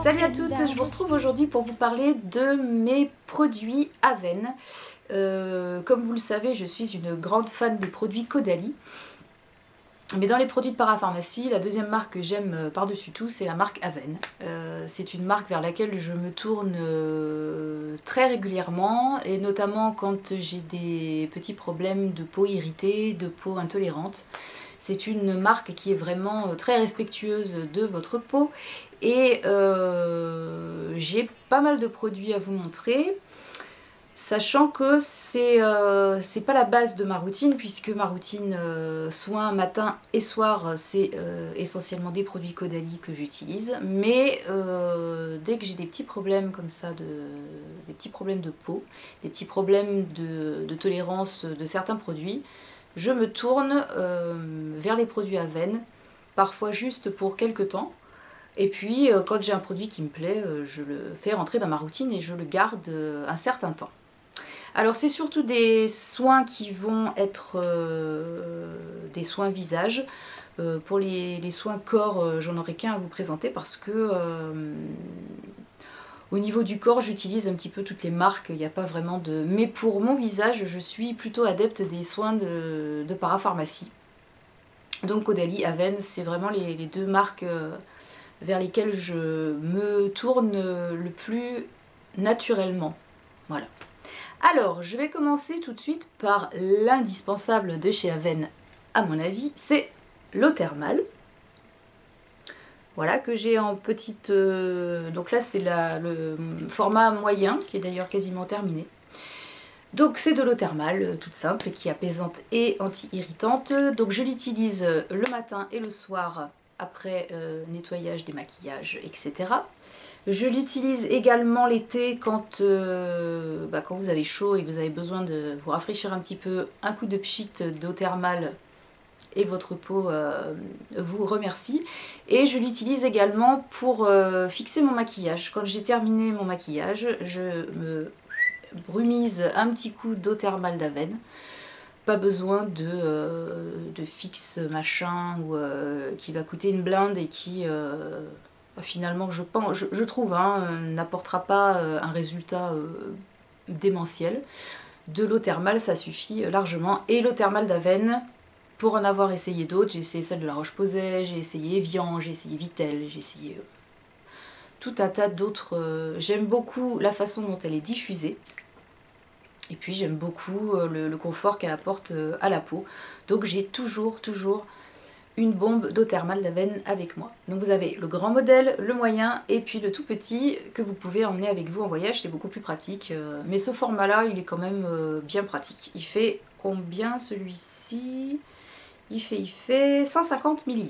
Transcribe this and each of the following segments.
Salut à toutes, je vous retrouve aujourd'hui pour vous parler de mes produits Aven. Comme vous le savez, je suis une grande fan des produits Caudalie. Mais dans les produits de parapharmacie, la deuxième marque que j'aime par-dessus tout, c'est la marque Aven. C'est une marque vers laquelle je me tourne très régulièrement, et notamment quand j'ai des petits problèmes de peau irritée, de peau intolérante. C'est une marque qui est vraiment très respectueuse de votre peau, et j'ai pas mal de produits à vous montrer. Sachant que c'est pas la base de ma routine, puisque ma routine soins matin et soir, c'est essentiellement des produits Caudalie que j'utilise. Mais dès que j'ai des petits problèmes comme ça, des petits problèmes de peau, des petits problèmes de tolérance de certains produits, je me tourne vers les produits Aven, parfois juste pour quelques temps. Et puis quand j'ai un produit qui me plaît, je le fais rentrer dans ma routine et je le garde un certain temps. Alors c'est surtout des soins qui vont être des soins visage. Pour les soins corps, j'en aurai qu'un à vous présenter parce que au niveau du corps, j'utilise un petit peu toutes les marques, il n'y a pas vraiment de... Mais pour mon visage, je suis plutôt adepte des soins de parapharmacie. Donc Caudalie, Aven, c'est vraiment les deux marques vers lesquelles je me tourne le plus naturellement. Voilà. Alors, je vais commencer tout de suite par l'indispensable de chez Aven, à mon avis, c'est l'eau thermale. Voilà, que j'ai en petite... donc là, c'est le format moyen, qui est d'ailleurs quasiment terminé. Donc c'est de l'eau thermale, toute simple, qui est apaisante et anti-irritante. Donc je l'utilise le matin et le soir, après nettoyage, démaquillage, etc. Je l'utilise également l'été quand vous avez chaud et que vous avez besoin de vous rafraîchir un petit peu, un coup de pchit d'eau thermale et votre peau vous remercie. Et je l'utilise également pour fixer mon maquillage. Quand j'ai terminé mon maquillage, je me brumise un petit coup d'eau thermale d'Aven. Pas besoin de fixe machin ou qui va coûter une blinde et qui... finalement, je trouve, n'apportera pas un résultat démentiel. De l'eau thermale, ça suffit largement. Et l'eau thermale d'Aven, pour en avoir essayé d'autres, j'ai essayé celle de La Roche-Posay, j'ai essayé Evian, j'ai essayé Vitel, j'ai essayé tout un tas d'autres. J'aime beaucoup la façon dont elle est diffusée. Et puis j'aime beaucoup le confort qu'elle apporte à la peau. Donc j'ai toujours une bombe d'eau thermale d'Aven avec moi. Donc vous avez le grand modèle, le moyen et puis le tout petit que vous pouvez emmener avec vous en voyage, c'est beaucoup plus pratique. Mais ce format-là, il est quand même bien pratique. Il fait combien celui-ci? Il fait 150 ml.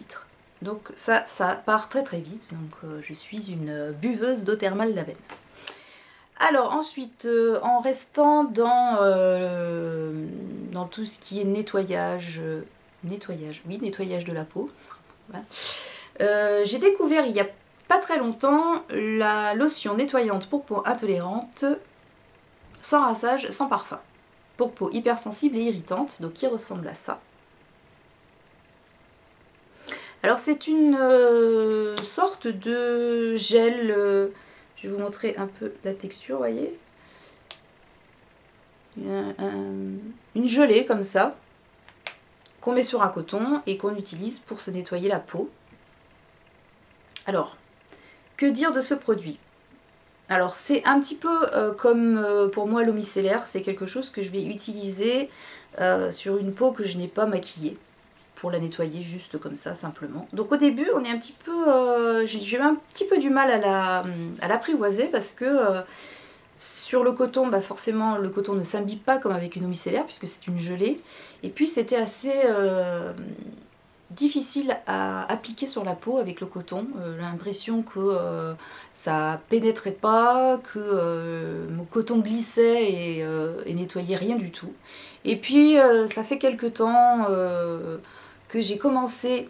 Donc ça part très vite. Donc je suis une buveuse d'eau thermale d'Aven. Alors ensuite, en restant dans tout ce qui est nettoyage... nettoyage de la peau. Voilà. J'ai découvert il n'y a pas très longtemps la lotion nettoyante pour peau intolérante, sans rinçage, sans parfum, pour peau hypersensible et irritante, donc qui ressemble à ça. Alors c'est une sorte de gel, je vais vous montrer un peu la texture, vous voyez, une gelée comme ça, qu'on met sur un coton et qu'on utilise pour se nettoyer la peau. Alors, que dire de ce produit? Alors c'est un petit peu comme pour moi l'eau micellaire, c'est quelque chose que je vais utiliser sur une peau que je n'ai pas maquillée, pour la nettoyer juste comme ça simplement. Donc au début on est un petit peu, j'ai eu un petit peu du mal à l'apprivoiser parce que sur le coton, forcément le coton ne s'imbibe pas comme avec une eau micellaire puisque c'est une gelée. Et puis c'était assez difficile à appliquer sur la peau avec le coton. J'ai l'impression que ça pénétrait pas, que mon coton glissait et nettoyait rien du tout. Et puis ça fait quelques temps que j'ai commencé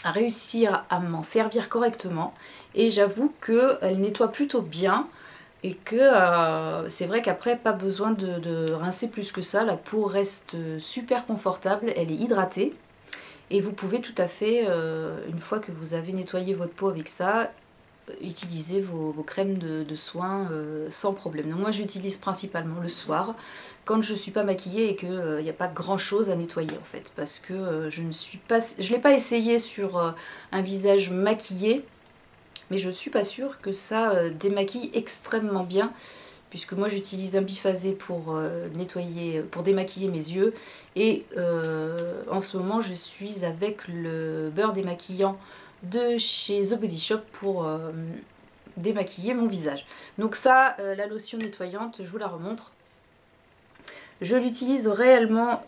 à réussir à m'en servir correctement et j'avoue qu'elle nettoie plutôt bien. Et que c'est vrai qu'après, pas besoin de rincer plus que ça, la peau reste super confortable, elle est hydratée. Et vous pouvez tout à fait, une fois que vous avez nettoyé votre peau avec ça, utiliser vos crèmes de soins sans problème. Donc moi j'utilise principalement le soir, quand je ne suis pas maquillée et qu'il n'y a pas grand chose à nettoyer en fait. Parce que je ne l'ai pas essayé sur un visage maquillé, mais je ne suis pas sûre que ça démaquille extrêmement bien. Puisque moi j'utilise un biphasé pour nettoyer, pour démaquiller mes yeux. Et en ce moment je suis avec le beurre démaquillant de chez The Body Shop pour démaquiller mon visage. Donc ça, la lotion nettoyante, je vous la remontre. Je l'utilise réellement,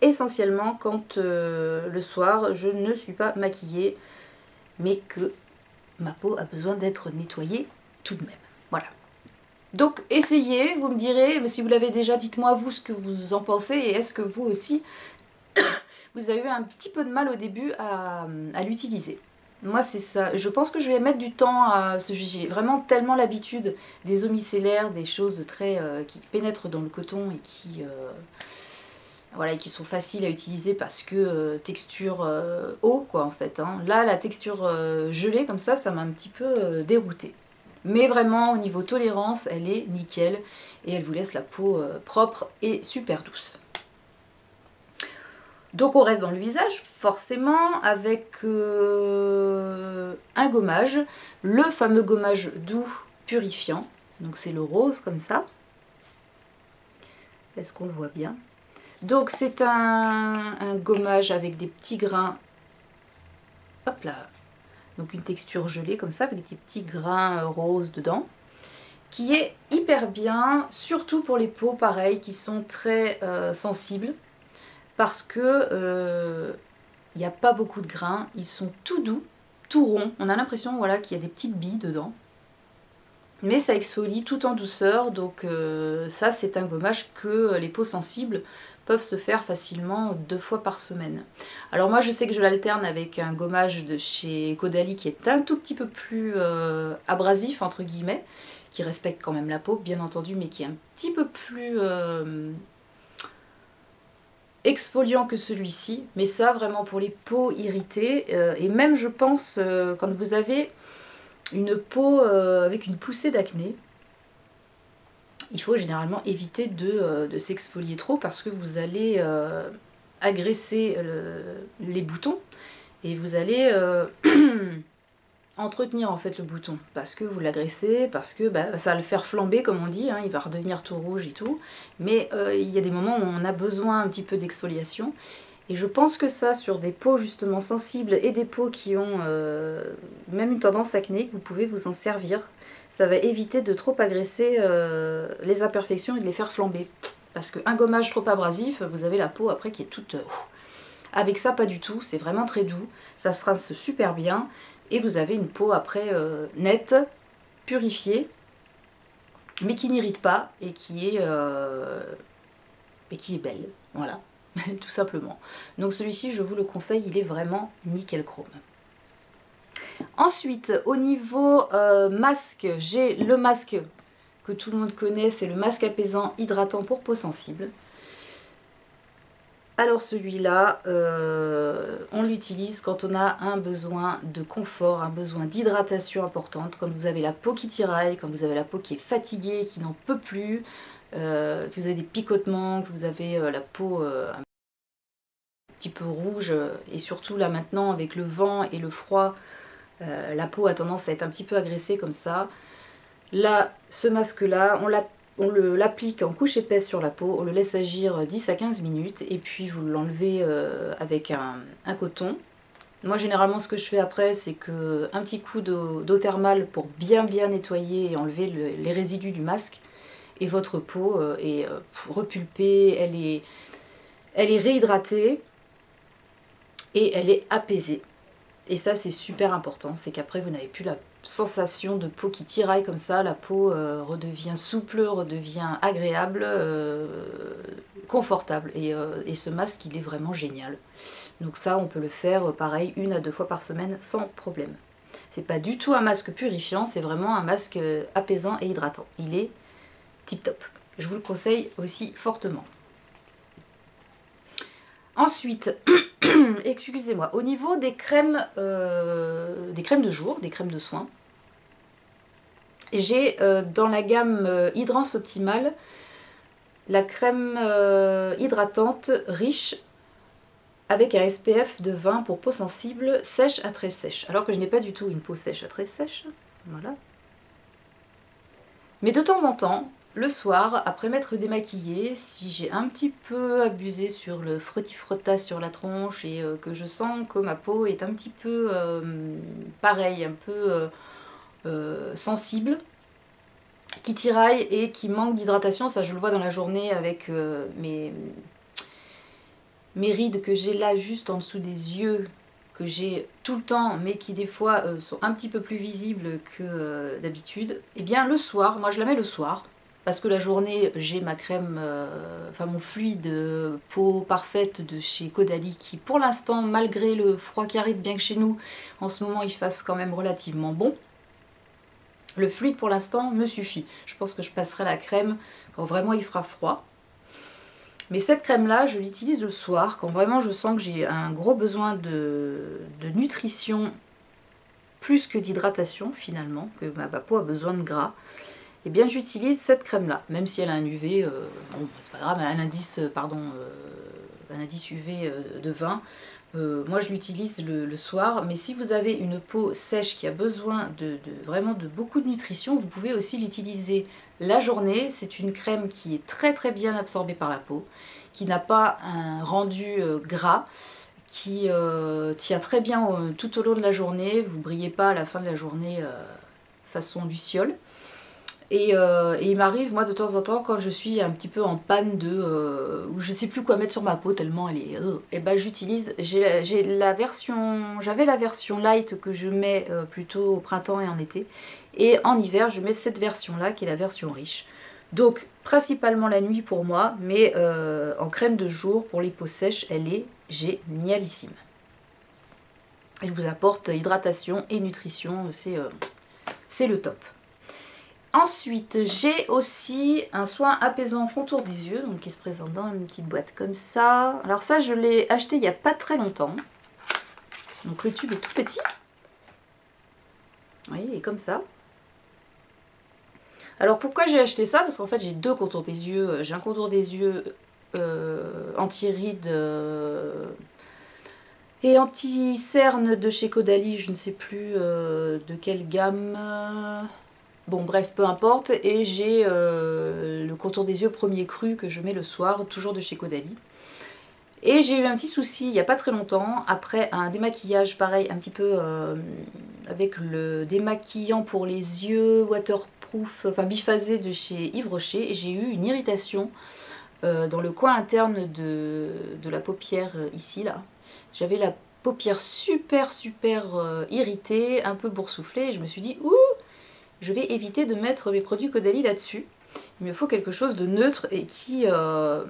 essentiellement quand le soir je ne suis pas maquillée, mais que ma peau a besoin d'être nettoyée tout de même. Voilà. Donc essayez, vous me direz, mais si vous l'avez déjà, dites-moi vous ce que vous en pensez et est-ce que vous aussi, vous avez eu un petit peu de mal au début à l'utiliser. Moi c'est ça, je pense que je vais mettre du temps à ce juger. Vraiment tellement l'habitude des eaux micellaires, des choses très qui pénètrent dans le coton et qui, voilà, qui sont faciles à utiliser parce que texture eau quoi en fait. Hein. Là la texture gelée comme ça m'a un petit peu déroutée. Mais vraiment, au niveau tolérance, elle est nickel. Et elle vous laisse la peau propre et super douce. Donc on reste dans le visage, forcément, avec un gommage. Le fameux gommage doux purifiant. Donc c'est le rose comme ça. Est-ce qu'on le voit bien? Donc c'est un gommage avec des petits grains. Hop là. Donc une texture gelée comme ça, avec des petits grains roses dedans. Qui est hyper bien, surtout pour les peaux pareil, qui sont très sensibles, parce que il n'y a pas beaucoup de grains, ils sont tout doux, tout ronds, on a l'impression voilà, qu'il y a des petites billes dedans, mais ça exfolie tout en douceur, donc ça c'est un gommage que les peaux sensibles peuvent se faire facilement 2 fois par semaine. Alors moi je sais que je l'alterne avec un gommage de chez Caudalie qui est un tout petit peu plus abrasif entre guillemets, qui respecte quand même la peau bien entendu, mais qui est un petit peu plus exfoliant que celui-ci. Mais ça vraiment pour les peaux irritées, et même je pense quand vous avez une peau avec une poussée d'acné, il faut généralement éviter de s'exfolier trop parce que vous allez agresser les boutons et vous allez entretenir en fait le bouton parce que vous l'agressez, parce que ça va le faire flamber comme on dit, hein, il va redevenir tout rouge et tout, mais il y a des moments où on a besoin un petit peu d'exfoliation et je pense que ça sur des peaux justement sensibles et des peaux qui ont même une tendance acné, vous pouvez vous en servir. Ça va éviter de trop agresser les imperfections et de les faire flamber. Parce qu'un gommage trop abrasif, vous avez la peau après qui est toute... Avec ça, pas du tout. C'est vraiment très doux. Ça se rince super bien. Et vous avez une peau après nette, purifiée, mais qui n'irrite pas et qui est belle. Voilà, tout simplement. Donc celui-ci, je vous le conseille, il est vraiment nickel chrome. Ensuite, au niveau masque, j'ai le masque que tout le monde connaît, c'est le masque apaisant hydratant pour peau sensible. Alors celui-là, on l'utilise quand on a un besoin de confort, un besoin d'hydratation importante, quand vous avez la peau qui tiraille, quand vous avez la peau qui est fatiguée, qui n'en peut plus, que vous avez des picotements, que vous avez la peau un petit peu rouge, et surtout là maintenant avec le vent et le froid, la peau a tendance à être un petit peu agressée comme ça. Là, ce masque-là, on l'applique en couche épaisse sur la peau, on le laisse agir 10 à 15 minutes et puis vous l'enlevez avec un coton. Moi généralement ce que je fais après c'est que un petit coup d'eau thermale pour bien nettoyer et enlever les résidus du masque et votre peau est repulpée, elle est réhydratée et elle est apaisée. Et ça c'est super important, c'est qu'après vous n'avez plus la sensation de peau qui tiraille comme ça, la peau redevient souple, redevient agréable, confortable. Et ce masque il est vraiment génial. Donc ça on peut le faire pareil 1 à 2 fois par semaine sans problème. C'est pas du tout un masque purifiant, c'est vraiment un masque apaisant et hydratant. Il est tip top. Je vous le conseille aussi fortement. Ensuite, excusez-moi, au niveau des crèmes de jour, des crèmes de soin, j'ai dans la gamme Hydrance Optimale la crème hydratante riche avec un SPF de 20 pour peau sensible, sèche à très sèche. Alors que je n'ai pas du tout une peau sèche à très sèche. Voilà. Mais de temps en temps, le soir, après m'être démaquillée, si j'ai un petit peu abusé sur le frotti-frotta sur la tronche et que je sens que ma peau est un petit peu pareil, un peu sensible, qui tiraille et qui manque d'hydratation, ça je le vois dans la journée avec mes rides que j'ai là juste en dessous des yeux, que j'ai tout le temps mais qui des fois sont un petit peu plus visibles que d'habitude, et bien le soir, moi je la mets le soir, parce que la journée j'ai ma crème, enfin mon fluide peau parfaite de chez Caudalie qui pour l'instant, malgré le froid qui arrive, bien que chez nous en ce moment il fasse quand même relativement bon, le fluide pour l'instant me suffit. Je pense que je passerai la crème quand vraiment il fera froid. Mais cette crème-là, je l'utilise le soir, quand vraiment je sens que j'ai un gros besoin de nutrition plus que d'hydratation finalement, que ma peau a besoin de gras. Et bien j'utilise cette crème-là, même si elle a un UV, bon c'est pas grave, un indice, un indice UV de 20. Moi je l'utilise le soir, mais si vous avez une peau sèche qui a besoin vraiment de beaucoup de nutrition, vous pouvez aussi l'utiliser la journée. C'est une crème qui est très très bien absorbée par la peau, qui n'a pas un rendu gras, qui tient très bien tout au long de la journée. Vous ne brillez pas à la fin de la journée façon luciole. Et il m'arrive, moi, de temps en temps, quand je suis un petit peu en panne où je sais plus quoi mettre sur ma peau tellement elle est... et ben j'utilise... J'avais la version light que je mets plutôt au printemps et en été. Et en hiver, je mets cette version-là, qui est la version riche. Donc, principalement la nuit pour moi, mais en crème de jour, pour les peaux sèches, elle est génialissime. Elle vous apporte hydratation et nutrition, c'est le top. Ensuite, j'ai aussi un soin apaisant contour des yeux, donc qui se présente dans une petite boîte comme ça. Alors ça, je l'ai acheté il n'y a pas très longtemps. Donc le tube est tout petit. Vous voyez, il est comme ça. Alors pourquoi j'ai acheté ça? Parce qu'en fait, j'ai deux contours des yeux. J'ai un contour des yeux anti-rides et anti-cerne de chez Caudalie, je ne sais plus de quelle gamme... Bon bref, peu importe, et j'ai le contour des yeux premier cru que je mets le soir, toujours de chez Caudalie. Et j'ai eu un petit souci il n'y a pas très longtemps, après un démaquillage pareil, un petit peu avec le démaquillant pour les yeux, waterproof, enfin biphasé de chez Yves Rocher, et j'ai eu une irritation dans le coin interne de la paupière ici, là. J'avais la paupière super irritée, un peu boursouflée, et je me suis dit, ouh, je vais éviter de mettre mes produits Caudalie là-dessus. Il me faut quelque chose de neutre et qui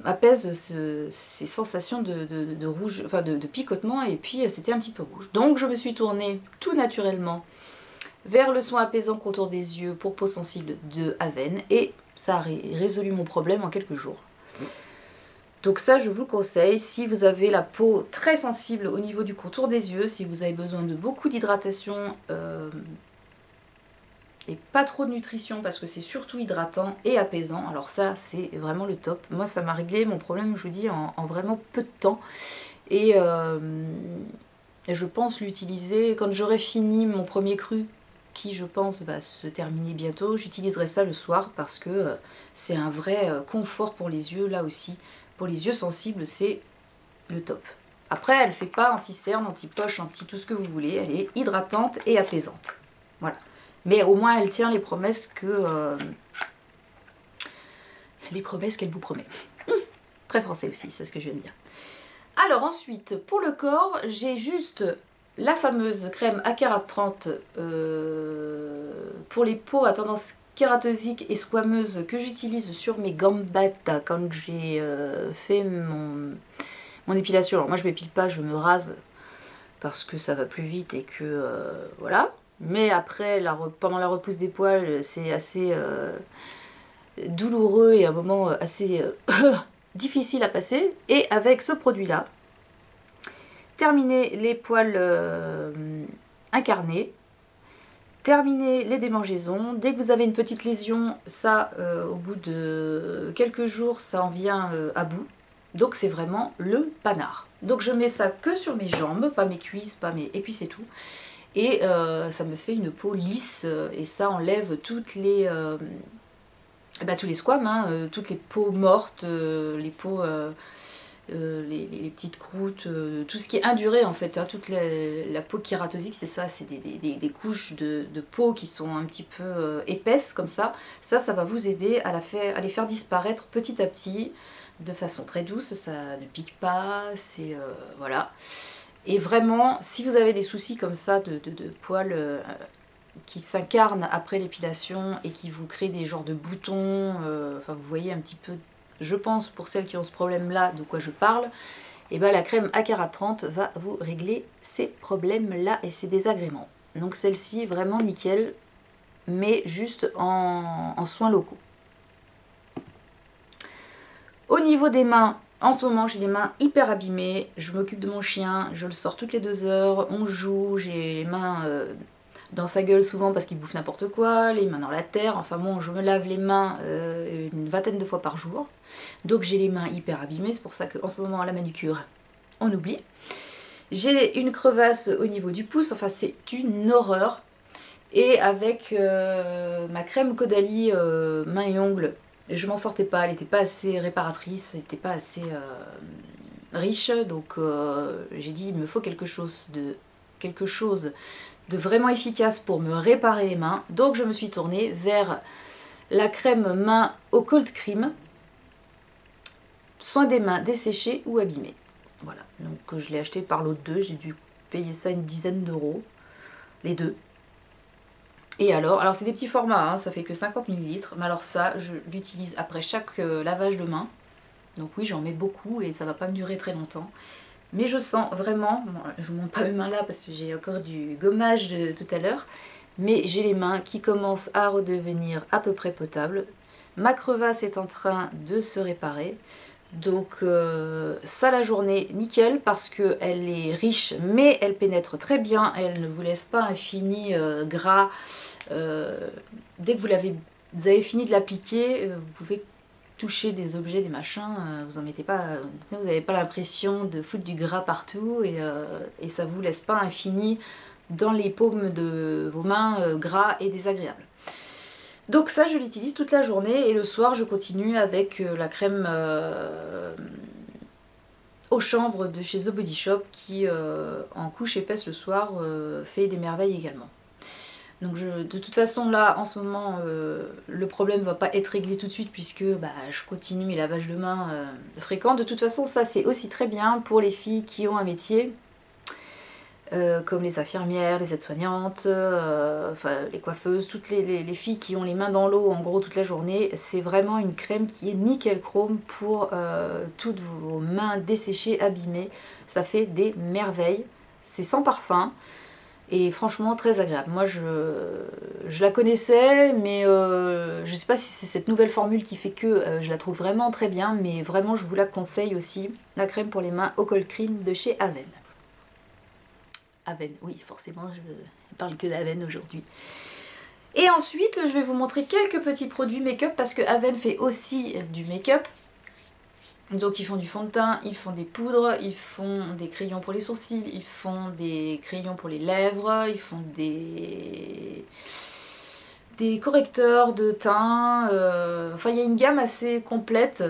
apaise ces sensations de rouge, enfin de picotement, et puis c'était un petit peu rouge. Donc je me suis tournée tout naturellement vers le soin apaisant contour des yeux pour peau sensible de Aven, et ça a résolu mon problème en quelques jours. Donc ça, je vous le conseille, si vous avez la peau très sensible au niveau du contour des yeux, si vous avez besoin de beaucoup d'hydratation et pas trop de nutrition, parce que c'est surtout hydratant et apaisant, alors ça c'est vraiment le top. Moi ça m'a réglé mon problème, je vous dis, en vraiment peu de temps, et je pense l'utiliser quand j'aurai fini mon premier cru, qui je pense va se terminer bientôt. J'utiliserai ça le soir parce que c'est un vrai confort pour les yeux. Là aussi, pour les yeux sensibles, c'est le top. Après, elle fait pas anti-cerne, anti-poche, anti tout ce que vous voulez, elle est hydratante et apaisante. Voilà. Mais au moins elle tient les promesses qu'elle vous promet. Très français aussi, c'est ce que je viens de dire. Alors ensuite, pour le corps, j'ai juste la fameuse crème Acarat 30 pour les peaux à tendance kératosique et squameuse que j'utilise sur mes gambettes quand j'ai fait mon épilation. Alors moi je m'épile pas, je me rase parce que ça va plus vite et que voilà. Mais après, pendant la repousse des poils, c'est assez douloureux et à un moment assez difficile à passer. Et avec ce produit-là, terminer les poils incarnés, terminer les démangeaisons. Dès que vous avez une petite lésion, ça, au bout de quelques jours, ça en vient à bout. Donc c'est vraiment le panard. Donc je mets ça que sur mes jambes, pas mes cuisses, pas mes... et puis c'est tout. Et ça me fait une peau lisse et ça enlève toutes les... tous les squames, hein, toutes les peaux mortes, les peaux... les petites croûtes, tout ce qui est induré en fait, hein, toute la peau kératosique, c'est ça, c'est des couches de peau qui sont un petit peu épaisses comme ça. Ça va vous aider à les faire disparaître petit à petit, de façon très douce, ça ne pique pas, c'est... voilà. Et vraiment, si vous avez des soucis comme ça de poils qui s'incarnent après l'épilation et qui vous créent des genres de boutons, enfin vous voyez un petit peu... Je pense, pour celles qui ont ce problème-là, de quoi je parle, et ben la crème Acara 30 va vous régler ces problèmes-là et ces désagréments. Donc celle-ci, vraiment nickel, mais juste en soins locaux. Au niveau des mains, en ce moment, j'ai les mains hyper abîmées. Je m'occupe de mon chien, je le sors toutes les 2 heures, on joue, j'ai les mains... dans sa gueule souvent parce qu'il bouffe n'importe quoi, les mains dans la terre, enfin bon, je me lave les mains une vingtaine de fois par jour. Donc j'ai les mains hyper abîmées, c'est pour ça qu'en ce moment, la manucure, on oublie. J'ai une crevasse au niveau du pouce, enfin c'est une horreur. Et avec ma crème Caudalie mains et ongles, je m'en sortais pas, elle n'était pas assez réparatrice, elle n'était pas assez riche, donc j'ai dit il me faut quelque chose de vraiment efficace pour me réparer les mains. Donc je me suis tournée vers la crème main au cold cream, soin des mains desséchées ou abîmées. Voilà, donc je l'ai acheté par lot de 2, j'ai dû payer ça une dizaine d'euros, les deux. Et alors c'est des petits formats, hein, ça fait que 50 ml, mais alors ça, je l'utilise après chaque lavage de main. Donc oui, j'en mets beaucoup et ça va pas me durer très longtemps. Mais je sens vraiment, bon, je ne montre pas mes mains là parce que j'ai encore du gommage de tout à l'heure, mais j'ai les mains qui commencent à redevenir à peu près potables. Ma crevasse est en train de se réparer. Donc ça la journée, nickel, parce qu'elle est riche, mais elle pénètre très bien. Elle ne vous laisse pas un fini gras. Dès que vous avez fini de l'appliquer, vous pouvez toucher des objets, des machins, vous en mettez pas, vous n'avez pas l'impression de foutre du gras partout et ça vous laisse pas infini dans les paumes de vos mains gras et désagréables. Donc ça je l'utilise toute la journée et le soir je continue avec la crème au chanvre de chez The Body Shop qui en couche épaisse le soir fait des merveilles également. Donc de toute façon là en ce moment le problème va pas être réglé tout de suite puisque je continue mes lavages de mains fréquents. De toute façon ça c'est aussi très bien pour les filles qui ont un métier comme les infirmières, les aides-soignantes, enfin les coiffeuses, toutes les filles qui ont les mains dans l'eau en gros toute la journée. C'est vraiment une crème qui est nickel chrome pour toutes vos mains desséchées, abîmées. Ça fait des merveilles. C'est sans parfum. Et franchement très agréable. Moi je la connaissais mais je sais pas si c'est cette nouvelle formule qui fait que je la trouve vraiment très bien, mais vraiment je vous la conseille aussi, la crème pour les mains au cold cream de chez Aven. Aven, oui forcément je parle que d'Aven aujourd'hui. Et ensuite je vais vous montrer quelques petits produits make-up parce que Aven fait aussi du make-up. Donc ils font du fond de teint, ils font des poudres, ils font des crayons pour les sourcils, ils font des crayons pour les lèvres, ils font des correcteurs de teint, enfin il y a une gamme assez complète.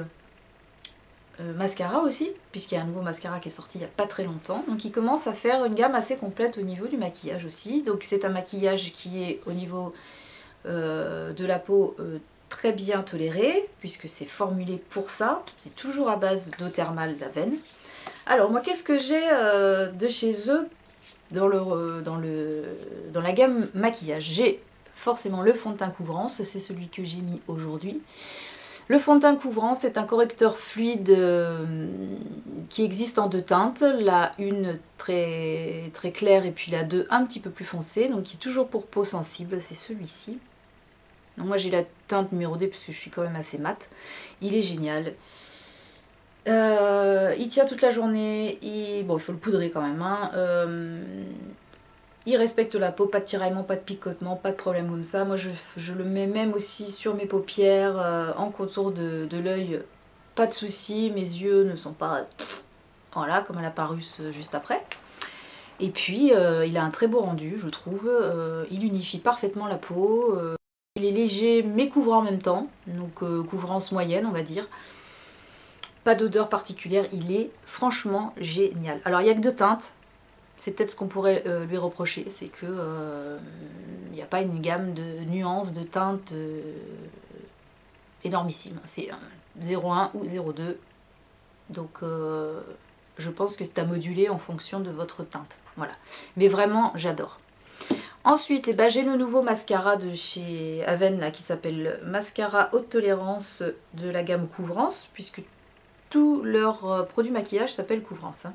Mascara aussi, puisqu'il y a un nouveau mascara qui est sorti il n'y a pas très longtemps. Donc ils commencent à faire une gamme assez complète au niveau du maquillage aussi. Donc c'est un maquillage qui est au niveau de la peau très bien toléré, puisque c'est formulé pour ça. C'est toujours à base d'eau thermale d'Aven. Alors moi qu'est-ce que j'ai de chez eux dans la gamme maquillage? J'ai forcément le fond de teint couvrance, c'est celui que j'ai mis aujourd'hui. Le fond de teint couvrant, c'est un correcteur fluide qui existe en 2 teintes. La une très, très claire et puis la 2 un petit peu plus foncée. Donc qui est toujours pour peau sensible, c'est celui-ci. Moi j'ai la teinte numéro 2 parce que je suis quand même assez mat. Il est génial. Il tient toute la journée, bon il faut le poudrer quand même, hein. Il respecte la peau, pas de tiraillement, pas de picotement, pas de problème comme ça. Moi je le mets même aussi sur mes paupières, en contour de l'œil, pas de souci, mes yeux ne sont pas, voilà, comme à la Parus juste après. Et puis il a un très beau rendu, je trouve, il unifie parfaitement la peau, il est léger mais couvrant en même temps, donc couvrance moyenne on va dire. Pas d'odeur particulière, il est franchement génial. Alors il n'y a que deux teintes, c'est peut-être ce qu'on pourrait lui reprocher, c'est que il n'y a pas une gamme de nuances, de teintes énormissime. C'est 0,1 ou 0,2, donc je pense que c'est à moduler en fonction de votre teinte. Voilà. Mais vraiment, j'adore. Ensuite, eh ben, j'ai le nouveau mascara de chez Aven là, qui s'appelle Mascara Haute Tolérance de la gamme Couvrance, puisque tous leurs produits maquillage s'appellent Couvrance. Hein.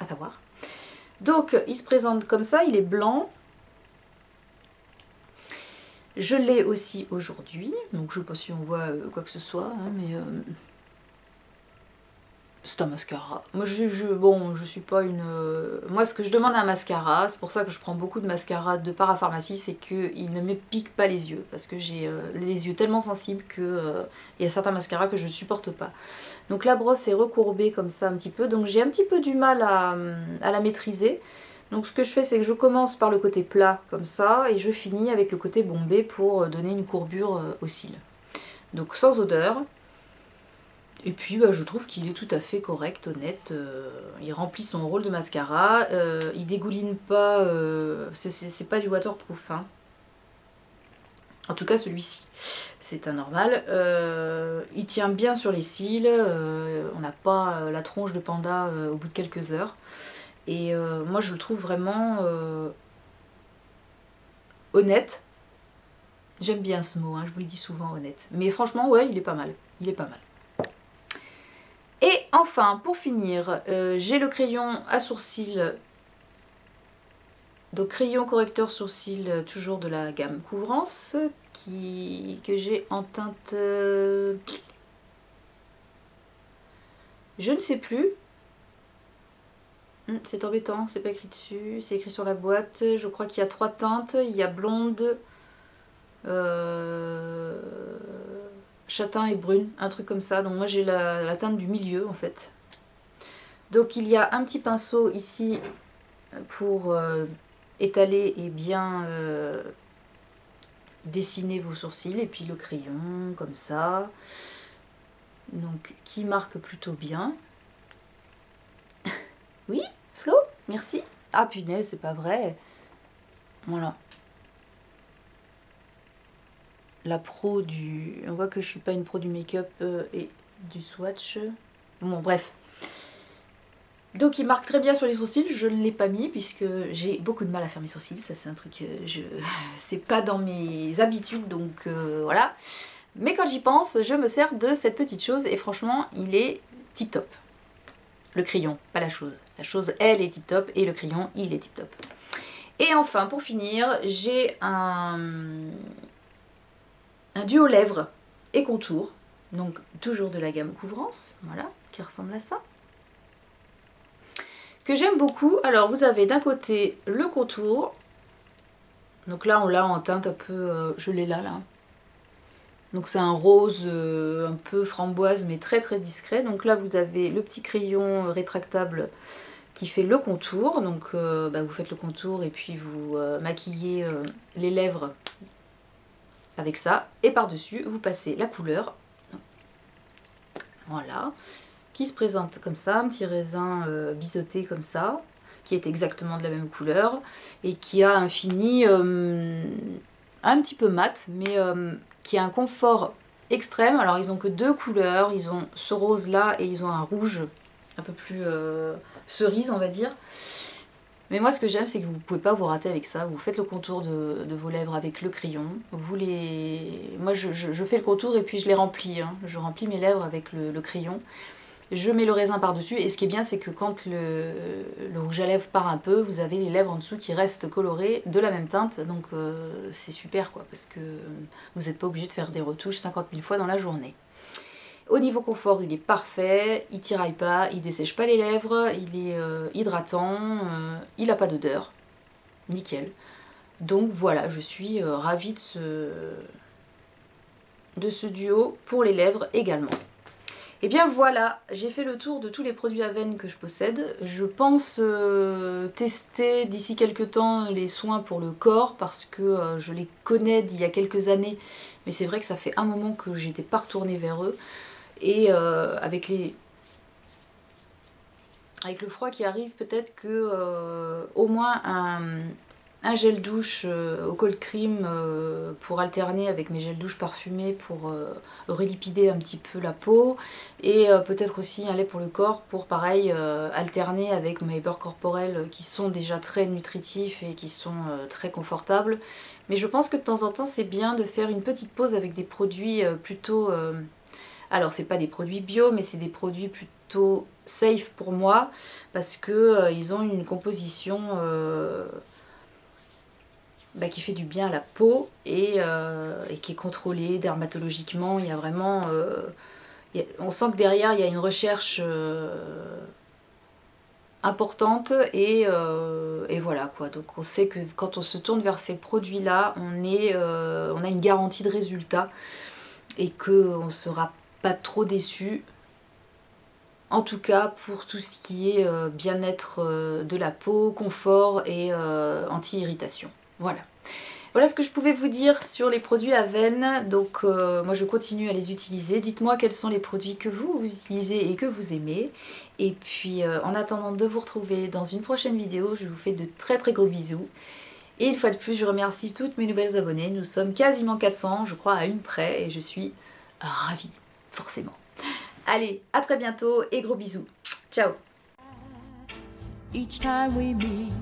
À savoir. Donc, il se présente comme ça, il est blanc. Je l'ai aussi aujourd'hui, donc je ne sais pas si on voit quoi que ce soit, hein, mais c'est un mascara. Moi, je suis pas une... Moi, ce que je demande à un mascara, c'est pour ça que je prends beaucoup de mascara de parapharmacie, c'est qu'il ne me pique pas les yeux, parce que j'ai les yeux tellement sensibles que il y a certains mascaras que je ne supporte pas. Donc la brosse est recourbée comme ça un petit peu, donc j'ai un petit peu du mal à la maîtriser. Donc ce que je fais, c'est que je commence par le côté plat, comme ça, et je finis avec le côté bombé pour donner une courbure aux cils. Donc sans odeur. Et puis bah, je trouve qu'il est tout à fait correct, honnête, il remplit son rôle de mascara, il dégouline pas, c'est pas du waterproof, hein. En tout cas celui-ci, c'est un normal, il tient bien sur les cils, on n'a pas la tronche de panda au bout de quelques heures, et moi je le trouve vraiment honnête, j'aime bien ce mot, hein, je vous le dis souvent, honnête, mais franchement ouais il est pas mal, il est pas mal. Et enfin, pour finir, j'ai le crayon à sourcils, donc crayon correcteur sourcils, toujours de la gamme Couvrance, que j'ai en teinte... je ne sais plus. C'est embêtant, c'est pas écrit dessus, c'est écrit sur la boîte. Je crois qu'il y a 3 teintes, il y a blonde, châtain et brune, un truc comme ça. Donc moi j'ai la teinte du milieu en fait. Donc il y a un petit pinceau ici pour étaler et bien dessiner vos sourcils, et puis le crayon comme ça, donc qui marque plutôt bien. Oui, Flo, merci. Ah punaise, c'est pas vrai. Voilà. La pro du... On voit que je suis pas une pro du make-up et du swatch. Bon, bref. Donc il marque très bien sur les sourcils, je ne l'ai pas mis puisque j'ai beaucoup de mal à faire mes sourcils, ça c'est un truc, c'est pas dans mes habitudes, donc voilà. Mais quand j'y pense, je me sers de cette petite chose et franchement il est tip top. Le crayon, pas la chose. La chose elle est tip top et le crayon il est tip top. Et enfin pour finir, j'ai un duo lèvres et contour, donc toujours de la gamme Couvrance, voilà, qui ressemble à ça. Que j'aime beaucoup. Alors vous avez d'un côté le contour, donc là on l'a en teinte un peu, je l'ai là, donc c'est un rose un peu framboise mais très très discret. Donc là vous avez le petit crayon rétractable qui fait le contour, donc vous faites le contour et puis vous maquillez les lèvres avec ça, et par dessus vous passez la couleur, voilà, qui se présente comme ça, un petit raisin biseauté comme ça, qui est exactement de la même couleur, et qui a un fini un petit peu mat, mais qui a un confort extrême. Alors ils ont que 2 couleurs, ils ont ce rose là, et ils ont un rouge un peu plus cerise on va dire. Mais moi ce que j'aime c'est que vous ne pouvez pas vous rater avec ça, vous faites le contour de vos lèvres avec le crayon, moi je fais le contour et puis je les remplis, hein. Je remplis mes lèvres avec le crayon, je mets le raisin par dessus, et ce qui est bien c'est que quand le rouge à lèvres part un peu, vous avez les lèvres en dessous qui restent colorées de la même teinte, donc c'est super quoi, parce que vous n'êtes pas obligé de faire des retouches 50 000 fois dans la journée. Au niveau confort, il est parfait, il tiraille pas, il dessèche pas les lèvres, il est hydratant, il n'a pas d'odeur. Nickel. Donc voilà, je suis ravie de ce duo pour les lèvres également. Et bien voilà, j'ai fait le tour de tous les produits Aven que je possède. Je pense tester d'ici quelques temps les soins pour le corps parce que je les connais d'il y a quelques années, mais c'est vrai que ça fait un moment que j'étais pas retournée vers eux. Et avec le froid qui arrive, peut-être que au moins un gel douche au cold cream pour alterner avec mes gels douche parfumés pour relipider un petit peu la peau, et peut-être aussi un lait pour le corps pour pareil alterner avec mes beurres corporels qui sont déjà très nutritifs et qui sont très confortables. Mais je pense que de temps en temps c'est bien de faire une petite pause avec des produits plutôt... alors c'est pas des produits bio, mais c'est des produits plutôt safe pour moi parce que ils ont une composition qui fait du bien à la peau et qui est contrôlée dermatologiquement. Il y a vraiment, on sent que derrière il y a une recherche importante et voilà quoi. Donc on sait que quand on se tourne vers ces produits-là, on a une garantie de résultat et qu'on ne sera pas trop déçu. En tout cas pour tout ce qui est bien-être de la peau, confort et anti-irritation. Voilà. Voilà ce que je pouvais vous dire sur les produits Aven. Donc moi je continue à les utiliser. Dites-moi quels sont les produits que vous utilisez et que vous aimez. Et puis en attendant de vous retrouver dans une prochaine vidéo, je vous fais de très très gros bisous. Et une fois de plus, je remercie toutes mes nouvelles abonnées. Nous sommes quasiment 400, je crois à une près, et je suis ravie, forcément. Allez, à très bientôt et gros bisous. Ciao. Each time we meet